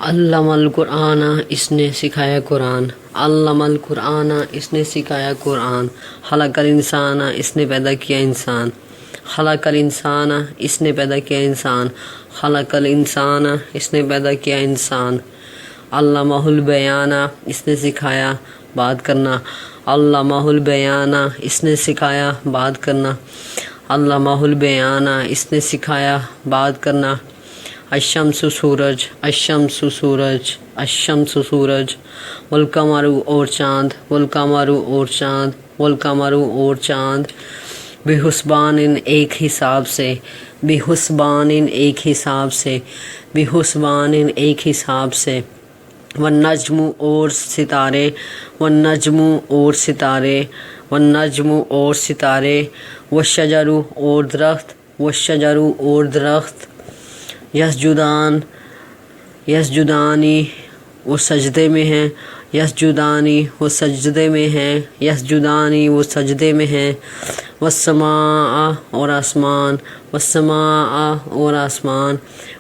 علم القرآن، اس نے سکھایا قرآن۔ علم القرآن، اس نے سکھایا قرآن۔ خلق الانسان، اس نے پیدا کیا انسان۔ خلق الانسان، اس نے پیدا کیا انسان۔ خلق الانسان، اس نے پیدا کیا انسان۔ علمہ البیان، اس نے سکھایا بات کرنا۔ علمہ البیان، اس نے سکھایا بات کرنا۔ علمہ البیان، اس نے سکھایا بات کرنا۔ الشمس سورج، الشمس سورج، الشمس سورج، والقمر اور چاند، والقمر اور چاند، والقمر اور چاند، بحسبان ایک حساب سے، بحسبان ایک حساب سے، بحسبان ایک حساب سے، والنجم اور ستارے، والنجم اور ستارے، والنجم اور ستارے، والشجر اور درخت، والشجر اور درخت، یسجدان، یسجدانی وہ سجدے میں ہیں، یسجدانی وہ سجدے میں ہیں، یسجدانی وہ سجدے میں ہیں، والسماء اور آسمان، والسماء اور آسمان،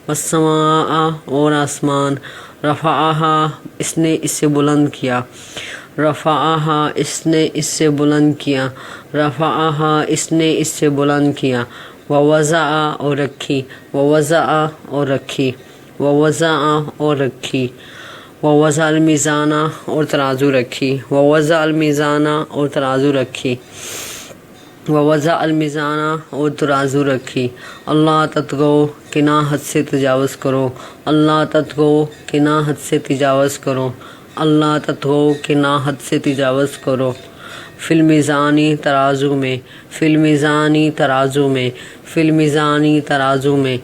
والسماء اور آسمان، رفعہا اس نے اسے بلند کیا، رفعہا اس نے اس سے بلند کیا، رفعہا اس نے اس سے بلند کیا، ووضع اور رکھی، ووضع اور رکھی، ووضع اور رکھی، ووضع المیزان اور ترازو رکھی، ووضع المیزان اور ترازو رکھی، ووضع المیزان اور ترازو رکھی۔ اللہ تطغوا کہ نہ حد سے تجاوز کرو، اللہ تطغوا کہ نہ حد سے تجاوز کرو، اللہ تطغوا کہ نہ حد سے تجاوز کرو، فی المیزانی ترازو میں، فی المیزانی ترازو میں، فی المیزانی ترازو میں،